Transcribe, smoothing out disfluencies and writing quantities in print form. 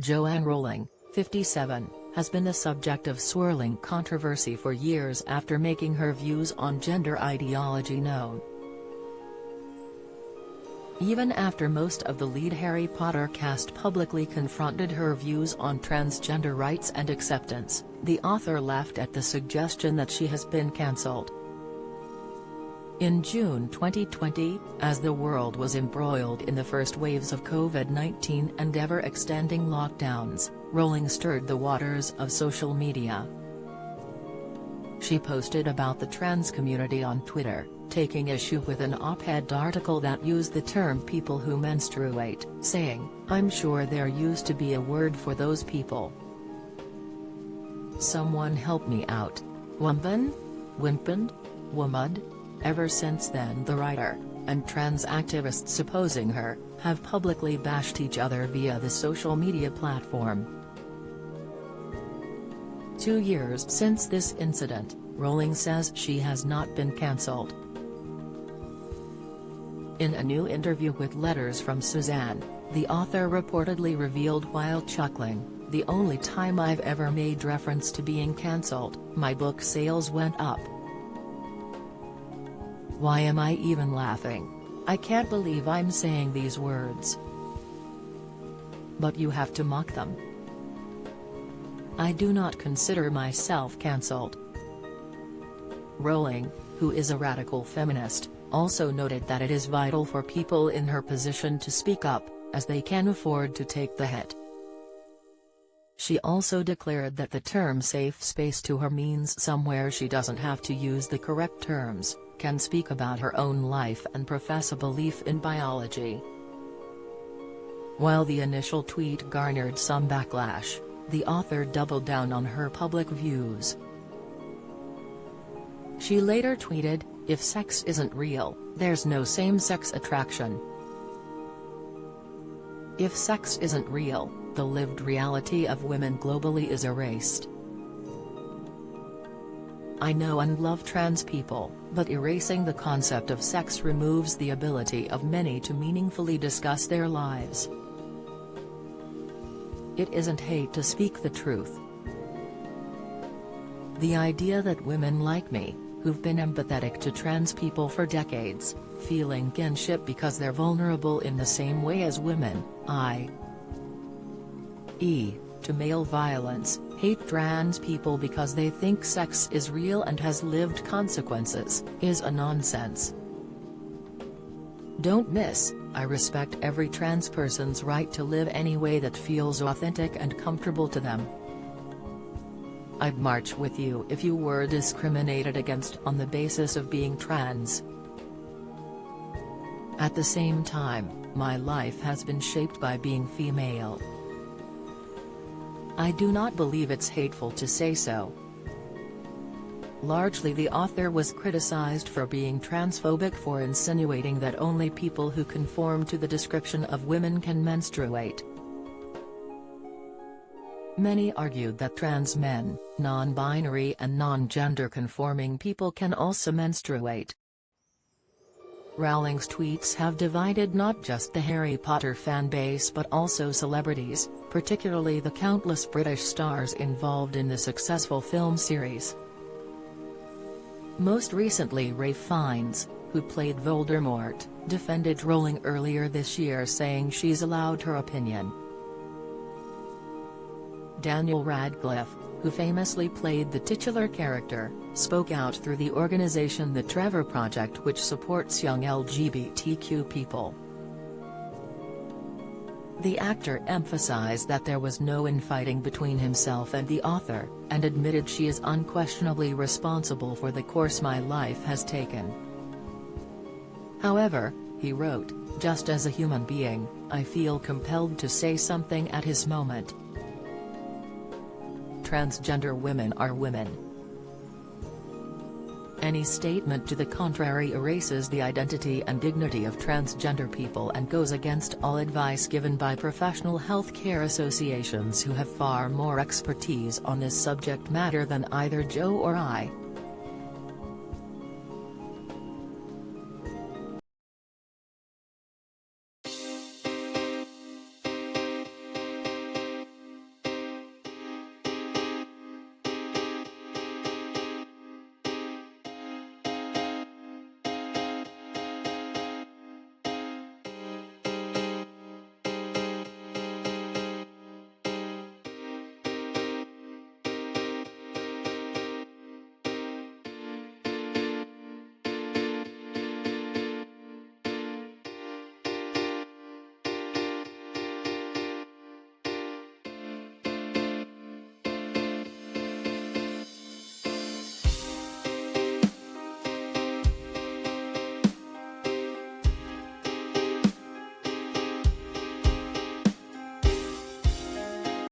Joanne Rowling, 57, has been the subject of swirling controversy for years after making her views on gender ideology known. Even after most of the lead Harry Potter cast publicly confronted her views on transgender rights and acceptance, the author laughed at the suggestion that she has been cancelled. In June 2020, as the world was embroiled in the first waves of COVID-19 and ever-extending lockdowns, Rowling stirred the waters of social media. She posted about the trans community on Twitter, taking issue with an op-ed article that used the term people who menstruate, saying, "I'm sure there used to be a word for those people. Someone help me out. Wumpen? Wimpend? Wumud?" Ever since then, the writer, and trans activists opposing her, have publicly bashed each other via the social media platform. 2 years since this incident, Rowling says she has not been cancelled. In a new interview with Letters from Suzanne, the author reportedly revealed while chuckling, "The only time I've ever made reference to being cancelled, my book sales went up. Why am I even laughing? I can't believe I'm saying these words. But you have to mock them. I do not consider myself cancelled." Rowling, who is a radical feminist, also noted that it is vital for people in her position to speak up, as they can afford to take the hit. She also declared that the term safe space to her means somewhere she doesn't have to use the correct terms, can speak about her own life and profess a belief in biology. While the initial tweet garnered some backlash, the author doubled down on her public views. She later tweeted, "If sex isn't real, there's no same-sex attraction. If sex isn't real, the lived reality of women globally is erased. I know and love trans people, but erasing the concept of sex removes the ability of many to meaningfully discuss their lives. It isn't hate to speak the truth. The idea that women like me, who've been empathetic to trans people for decades, feeling kinship because they're vulnerable in the same way as women, i.e., to male violence, hate trans people because they think sex is real and has lived consequences, is a nonsense. Don't miss, I respect every trans person's right to live any way that feels authentic and comfortable to them. I'd march with you if you were discriminated against on the basis of being trans. At the same time, my life has been shaped by being female. I do not believe it's hateful to say so." Largely, the author was criticized for being transphobic for insinuating that only people who conform to the description of women can menstruate. Many argued that trans men, non-binary and non-gender conforming people can also menstruate. Rowling's tweets have divided not just the Harry Potter fan base but also celebrities, particularly the countless British stars involved in the successful film series. Most recently, Ralph Fiennes, who played Voldemort, defended Rowling earlier this year, saying she's allowed her opinion. Daniel Radcliffe, who famously played the titular character, spoke out through the organization The Trevor Project, which supports young LGBTQ people. The actor emphasized that there was no infighting between himself and the author, and admitted she is unquestionably responsible for the course my life has taken. However, he wrote, "Just as a human being, I feel compelled to say something at his moment. Transgender women are women. Any statement to the contrary erases the identity and dignity of transgender people and goes against all advice given by professional health care associations who have far more expertise on this subject matter than either Joe or I."